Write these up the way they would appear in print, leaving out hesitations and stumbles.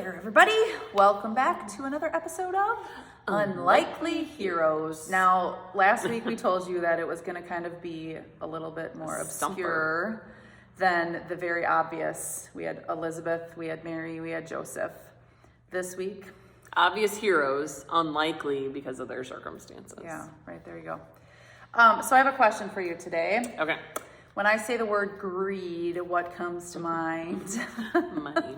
there, everybody. Welcome back to another episode of Unlikely Heroes. Now, last week we told you that it was going to kind of be a little bit more obscure than the very obvious. We had Elizabeth, we had Mary, we had Joseph. This week, obvious heroes, unlikely because of their circumstances. Yeah, right, there you go. So I have a question for you today. Okay. When I say the word greed, what comes to mind? Money.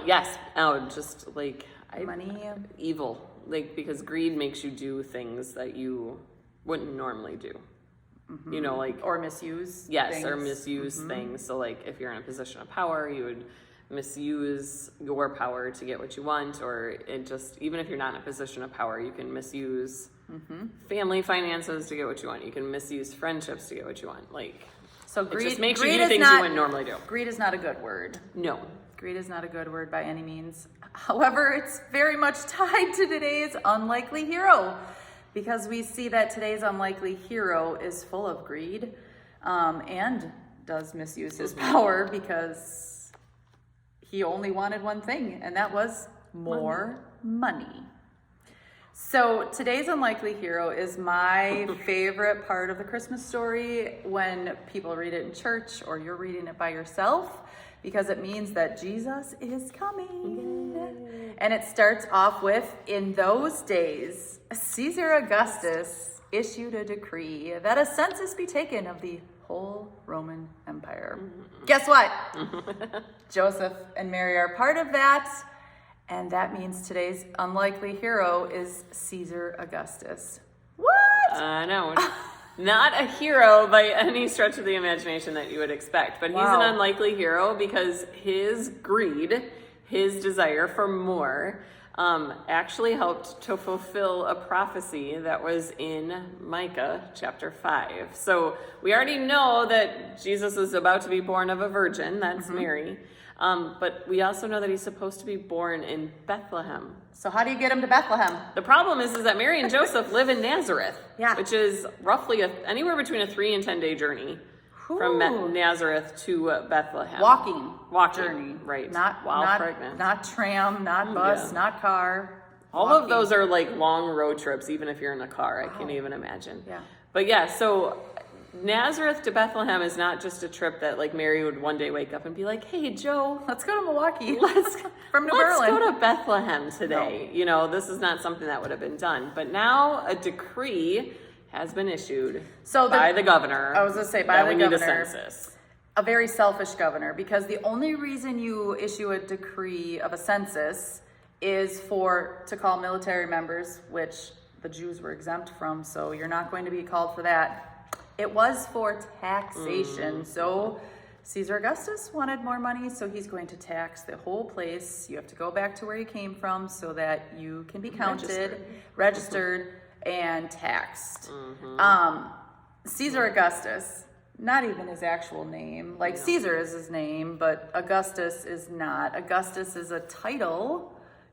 Yes. Oh, just like Money. Evil. Like, because greed makes you do things that you wouldn't normally do. Mm-hmm. You know, like, or misuse. Yes, things. or misuse things. So, like, if you're in a position of power, you would misuse your power to get what you want, or it just, even if you're not in a position of power, you can misuse family finances to get what you want. You can misuse friendships to get what you want. Like, so greed, it just makes you do things you wouldn't normally do. Greed is not a good word. No. Greed is not a good word by any means. However, it's very much tied to today's unlikely hero, because we see that today's unlikely hero is full of greed and does misuse his power because he only wanted one thing, and that was more money. So today's unlikely hero is my favorite part of the Christmas story when people read it in church or you're reading it by yourself, because it means that Jesus is coming. Yay. And it starts off with, in those days, Caesar Augustus issued a decree that a census be taken of the whole Roman Empire. Guess what? Joseph and Mary are part of that. And that means today's unlikely hero is Caesar Augustus. What? No, not a hero by any stretch of the imagination that you would expect. But he's an unlikely hero because his greed, his desire for more, actually helped to fulfill a prophecy that was in Micah chapter 5. So we already know that Jesus is about to be born of a virgin. That's Mary. But we also know that he's supposed to be born in Bethlehem. So how do you get him to Bethlehem? The problem is that Mary and Joseph live in Nazareth, which is roughly anywhere between a 3 and 10 day journey from Nazareth to Bethlehem. Walking journey, right? Not Pregnant. Not tram, not bus, not car. All of those are like long road trips, even if you're in a car. I can't even imagine. Yeah. But yeah, so Nazareth to Bethlehem is not just a trip that like Mary would one day wake up and be like, "Hey Joe, let's go to Milwaukee. Let's Berlin. Go to Bethlehem today." No. You know, this is not something that would have been done. But now a decree has been issued by the governor. I was going to say by the governor. Need a census. A very selfish governor, because the only reason you issue a decree of a census is to call military members, which the Jews were exempt from, so you're not going to be called for that. It was for taxation. So Caesar Augustus wanted more money, so he's going to tax the whole place. You have to go back to where you came from so that you can be counted, registered and taxed. Caesar Augustus, not even his actual name. Like Caesar is his name, but Augustus is not. Augustus is a title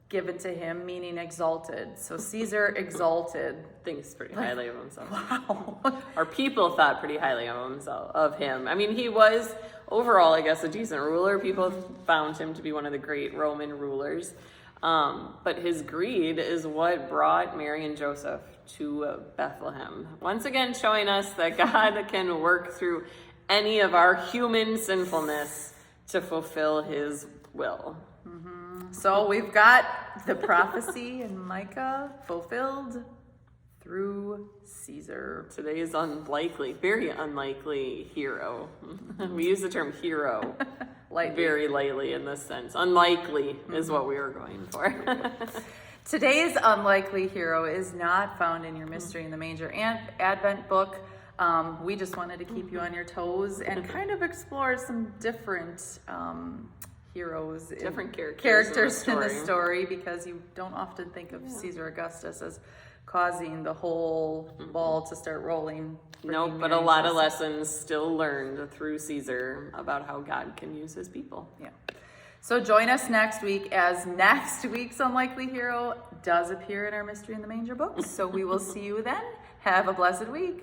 given to him, meaning exalted. So Caesar exalted. Thinks pretty highly of himself. Wow. Or people thought pretty highly of him. I mean, he was overall, I guess, a decent ruler. People found him to be one of the great Roman rulers. But his greed is what brought Mary and Joseph to Bethlehem. Once again, showing us that God can work through any of our human sinfulness to fulfill his will. So we've got the prophecy in Micah fulfilled through Caesar. Today's very unlikely hero. We use the term hero very lightly in this sense. Unlikely is what we were going for. Today's unlikely hero is not found in your Mystery in the Manger Advent book. We just wanted to keep you on your toes and kind of explore some different heroes, different characters in the story, because you don't often think of Caesar Augustus as causing the whole ball to start rolling. Nope, but a lot of lessons still learned through Caesar about how God can use his people. Yeah. So join us next week as next week's unlikely hero does appear in our Mystery in the Manger book. So we will see you then. Have a blessed week.